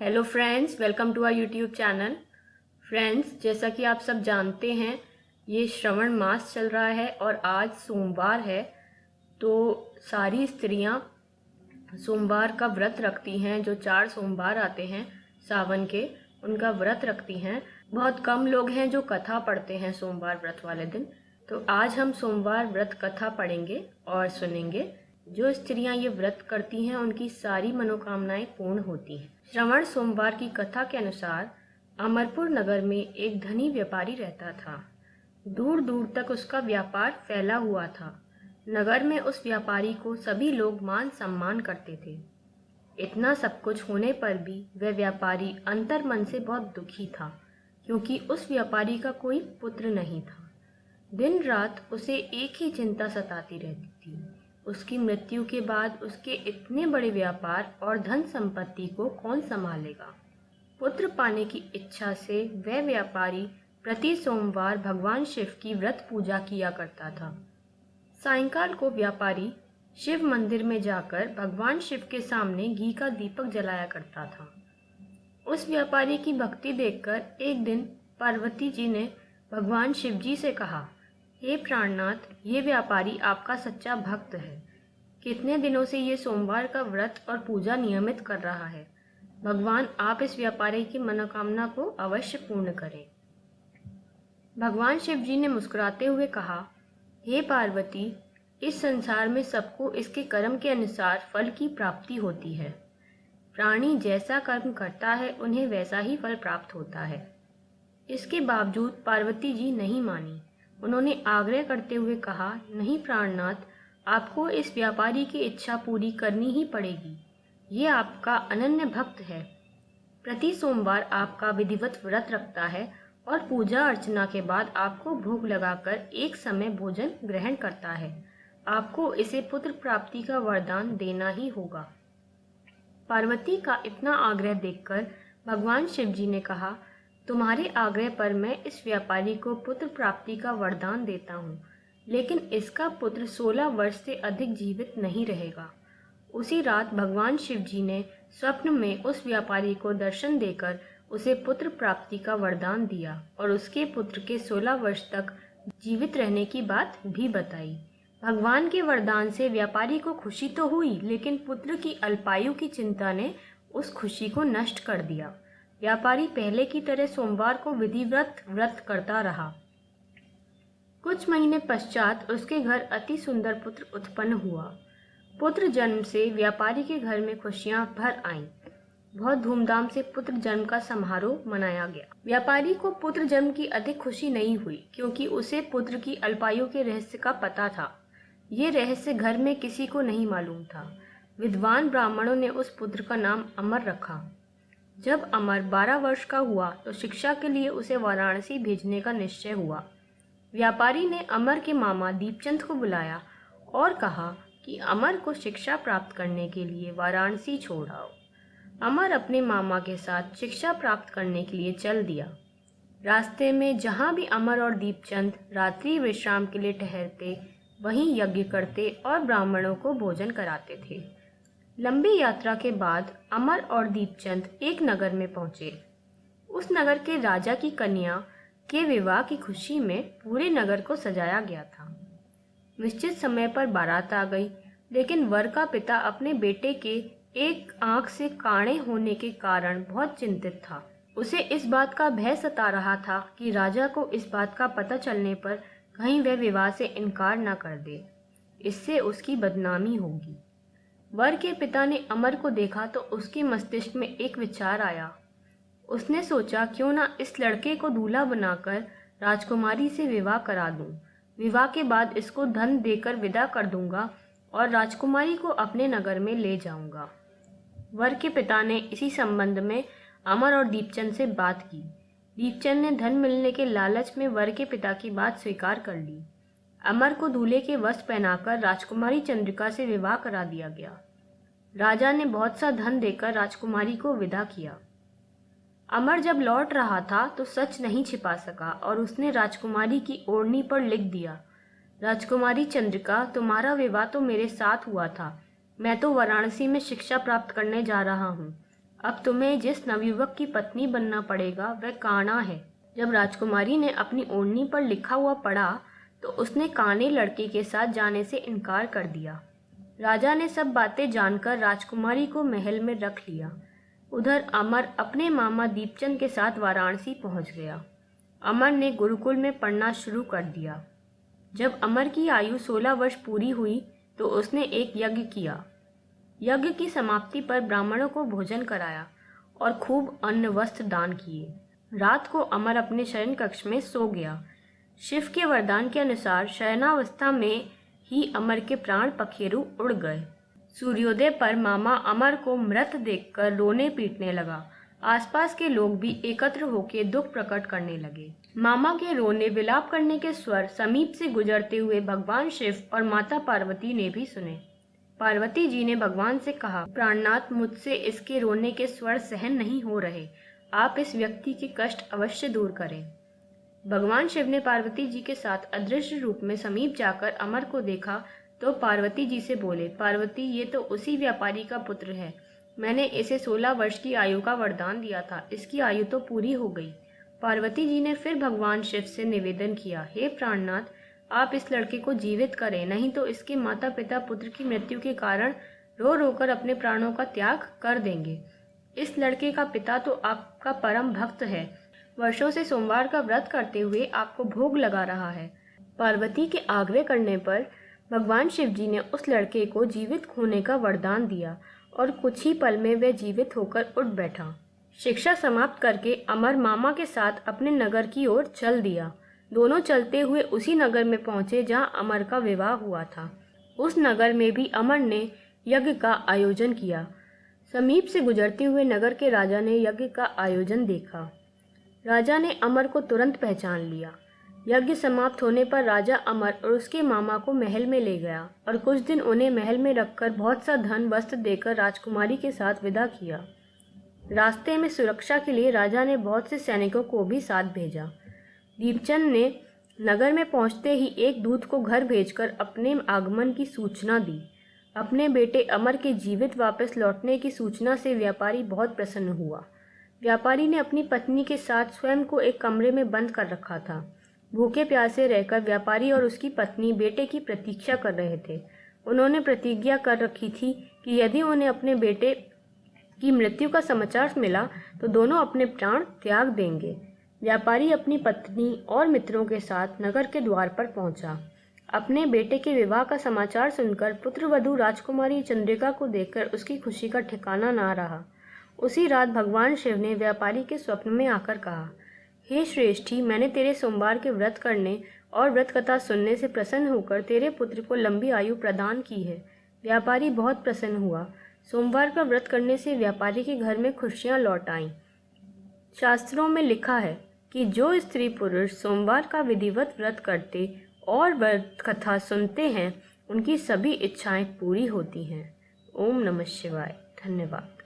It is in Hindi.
Hello friends, welcome to our YouTube channel. Friends, जैसा कि आप सब जानते हैं, ये श्रावण मास चल रहा है और आज सोमवार है। तो सारी स्त्रियां सोमवार का व्रत रखती हैं। जो 4 सोमवार आते हैं सावन के, उनका व्रत रखती हैं। बहुत कम लोग हैं जो कथा पढ़ते हैं सोमवार व्रत वाले दिन। तो आज हम सोमवार व्रत कथा पढ़ेंगे और सुनेंगे। जो स्त्रियां ये व्रत करती हैं उनकी सारी मनोकामनाएं पूर्ण होती हैं। श्रवण सोमवार की कथा के अनुसार अमरपुर नगर में एक धनी व्यापारी रहता था। दूर दूर तक उसका व्यापार फैला हुआ था। नगर में उस व्यापारी को सभी लोग मान सम्मान करते थे। इतना सब कुछ होने पर भी वह व्यापारी अंतर मन से बहुत दुखी था, क्योंकि उस व्यापारी का कोई पुत्र नहीं था। दिन रात उसे एक ही चिंता सताती रहती थी। उसकी मृत्यु के बाद उसके इतने बड़े व्यापार और धन संपत्ति को कौन संभालेगा। पुत्र पाने की इच्छा से वह व्यापारी प्रति सोमवार भगवान शिव की व्रत पूजा किया करता था। सायंकाल को व्यापारी शिव मंदिर में जाकर भगवान शिव के सामने घी का दीपक जलाया करता था। उस व्यापारी की भक्ति देखकर एक दिन पार्वती जी ने भगवान शिव जी से कहा, हे प्राणनाथ, ये व्यापारी आपका सच्चा भक्त है। कितने दिनों से ये सोमवार का व्रत और पूजा नियमित कर रहा है। भगवान, आप इस व्यापारी की मनोकामना को अवश्य पूर्ण करें। भगवान शिव जी ने मुस्कुराते हुए कहा, हे पार्वती, इस संसार में सबको इसके कर्म के अनुसार फल की प्राप्ति होती है। प्राणी जैसा कर्म करता है उन्हें वैसा ही फल प्राप्त होता है। इसके बावजूद पार्वती जी नहीं मानी। उन्होंने आग्रह करते हुए कहा, नहीं प्राणनाथ, आपको इस व्यापारी की इच्छा पूरी करनी ही पड़ेगी। ये आपका अनन्य भक्त है। प्रति सोमवार आपका विधिवत व्रत रखता है और पूजा अर्चना के बाद आपको भोग लगाकर एक समय भोजन ग्रहण करता है। आपको इसे पुत्र प्राप्ति का वरदान देना ही होगा। पार्वती का इतना आग्रह देखकर भगवान शिव जी ने कहा, तुम्हारे आग्रह पर मैं इस व्यापारी को पुत्र प्राप्ति का वरदान देता हूँ, लेकिन इसका पुत्र 16 वर्ष से अधिक जीवित नहीं रहेगा। उसी रात भगवान शिव जी ने स्वप्न में उस व्यापारी को दर्शन देकर उसे पुत्र प्राप्ति का वरदान दिया और उसके पुत्र के 16 वर्ष तक जीवित रहने की बात भी बताई। भगवान के वरदान से व्यापारी को खुशी तो हुई, लेकिन पुत्र की अल्पायु की चिंता ने उस खुशी को नष्ट कर दिया। व्यापारी पहले की तरह सोमवार को विधिवत व्रत करता रहा। कुछ महीने पश्चात उसके घर अति सुंदर पुत्र उत्पन्न हुआ। पुत्र जन्म से व्यापारी के घर में खुशियां भर आईं। बहुत धूमधाम से पुत्र जन्म का समारोह मनाया गया। व्यापारी को पुत्र जन्म की अधिक खुशी नहीं हुई, क्योंकि उसे पुत्र की अल्पायु के रहस्य का पता था। ये रहस्य घर में किसी को नहीं मालूम था। विद्वान ब्राह्मणों ने उस पुत्र का नाम अमर रखा। जब अमर 12 वर्ष का हुआ तो शिक्षा के लिए उसे वाराणसी भेजने का निश्चय हुआ। व्यापारी ने अमर के मामा दीपचंद को बुलाया और कहा कि अमर को शिक्षा प्राप्त करने के लिए वाराणसी छोड़ आओ। अमर अपने मामा के साथ शिक्षा प्राप्त करने के लिए चल दिया। रास्ते में जहाँ भी अमर और दीपचंद रात्रि विश्राम के लिए ठहरते, वहीं यज्ञ करते और ब्राह्मणों को भोजन कराते थे। लंबी यात्रा के बाद अमर और दीपचंद एक नगर में पहुंचे। उस नगर के राजा की कन्या के विवाह की खुशी में पूरे नगर को सजाया गया था। निश्चित समय पर बारात आ गई, लेकिन वर का पिता अपने बेटे के एक आंख से काणे होने के कारण बहुत चिंतित था। उसे इस बात का भय सता रहा था कि राजा को इस बात का पता चलने पर कहीं वह विवाह से इनकार न कर दे। इससे उसकी बदनामी होगी। वर के पिता ने अमर को देखा तो उसके मस्तिष्क में एक विचार आया। उसने सोचा, क्यों ना इस लड़के को दूल्हा बनाकर राजकुमारी से विवाह करा दूं। विवाह के बाद इसको धन देकर विदा कर दूंगा और राजकुमारी को अपने नगर में ले जाऊंगा। वर के पिता ने इसी संबंध में अमर और दीपचंद से बात की। दीपचंद ने धन मिलने के लालच में वर के पिता की बात स्वीकार कर ली। अमर को दूल्हे के वस्त्र पहनाकर राजकुमारी चंद्रिका से विवाह करा दिया गया। राजा ने बहुत सा धन देकर राजकुमारी को विदा किया। अमर जब लौट रहा था तो सच नहीं छिपा सका और उसने राजकुमारी की ओढ़नी पर लिख दिया, राजकुमारी चंद्रिका, तुम्हारा विवाह तो मेरे साथ हुआ था। मैं तो वाराणसी में शिक्षा प्राप्त करने जा रहा हूँ। अब तुम्हें जिस नवयुवक की पत्नी बनना पड़ेगा वह काना है। जब राजकुमारी ने अपनी ओढ़नी पर लिखा हुआ पढ़ा तो उसने काने लड़के के साथ जाने से इनकार कर दिया। राजा ने सब बातें जानकर राजकुमारी को महल में रख लिया। उधर अमर अपने मामा दीपचंद के साथ वाराणसी पहुंच गया। अमर ने गुरुकुल में पढ़ना शुरू कर दिया। जब अमर की आयु 16 वर्ष पूरी हुई तो उसने एक यज्ञ किया। यज्ञ की समाप्ति पर ब्राह्मणों को भोजन कराया और खूब अन्न वस्त्र दान किए। रात को अमर अपने शयन कक्ष में सो गया। शिव के वरदान के अनुसार शयनावस्था में ही अमर के प्राण पखेरु उड़ गए। सूर्योदय पर मामा अमर को मृत देखकर रोने पीटने लगा। आसपास के लोग भी एकत्र होकर दुख प्रकट करने लगे। मामा के रोने विलाप करने के स्वर समीप से गुजरते हुए भगवान शिव और माता पार्वती ने भी सुने। पार्वती जी ने भगवान से कहा, प्राणनाथ, मुझसे इसके रोने के स्वर सहन नहीं हो रहे। आप इस व्यक्ति के कष्ट अवश्य दूर करें। भगवान शिव ने पार्वती जी के साथ अदृश्य रूप में समीप जाकर अमर को देखा तो पार्वती जी से बोले, पार्वती, ये तो उसी व्यापारी का पुत्र है। मैंने इसे 16 वर्ष की आयु का वरदान दिया था। इसकी आयु तो पूरी हो गई। पार्वती जी ने फिर भगवान शिव से निवेदन किया, हे प्राणनाथ, आप इस लड़के को जीवित करें, नहीं तो इसके माता पिता पुत्र की मृत्यु के कारण रो रोकर अपने प्राणों का त्याग कर देंगे। इस लड़के का पिता तो आपका परम भक्त है, वर्षों से सोमवार का व्रत करते हुए आपको भोग लगा रहा है। पार्वती के आग्रह करने पर भगवान शिव जी ने उस लड़के को जीवित खोने का वरदान दिया और कुछ ही पल में वह जीवित होकर उठ बैठा। शिक्षा समाप्त करके अमर मामा के साथ अपने नगर की ओर चल दिया। दोनों चलते हुए उसी नगर में पहुंचे जहां अमर का विवाह हुआ था। उस नगर में भी अमर ने यज्ञ का आयोजन किया। समीप से गुजरते हुए नगर के राजा ने यज्ञ का आयोजन देखा। राजा ने अमर को तुरंत पहचान लिया। यज्ञ समाप्त होने पर राजा अमर और उसके मामा को महल में ले गया और कुछ दिन उन्हें महल में रखकर बहुत सा धन वस्त्र देकर राजकुमारी के साथ विदा किया। रास्ते में सुरक्षा के लिए राजा ने बहुत से सैनिकों को भी साथ भेजा। दीपचंद ने नगर में पहुंचते ही एक दूत को घर भेजकर अपने आगमन की सूचना दी। अपने बेटे अमर के जीवित वापस लौटने की सूचना से व्यापारी बहुत प्रसन्न हुआ। व्यापारी ने अपनी पत्नी के साथ स्वयं को एक कमरे में बंद कर रखा था। भूखे प्यासे रहकर व्यापारी और उसकी पत्नी बेटे की प्रतीक्षा कर रहे थे। उन्होंने प्रतिज्ञा कर रखी थी कि यदि उन्हें अपने बेटे की मृत्यु का समाचार मिला तो दोनों अपने प्राण त्याग देंगे। व्यापारी अपनी पत्नी और मित्रों के साथ नगर के द्वार पर पहुंचा। अपने बेटे के विवाह का समाचार सुनकर पुत्रवधू राजकुमारी चंद्रिका को देखकर उसकी खुशी का ठिकाना ना रहा। उसी रात भगवान शिव ने व्यापारी के स्वप्न में आकर कहा, हे श्रेष्ठी, मैंने तेरे सोमवार के व्रत करने और व्रत कथा सुनने से प्रसन्न होकर तेरे पुत्र को लंबी आयु प्रदान की है। व्यापारी बहुत प्रसन्न हुआ। सोमवार का व्रत करने से व्यापारी के घर में खुशियां लौट आईं। शास्त्रों में लिखा है कि जो स्त्री पुरुष सोमवार का विधिवत व्रत करते और व्रत कथा सुनते हैं उनकी सभी इच्छाएं पूरी होती हैं। ओम नमः शिवाय। धन्यवाद।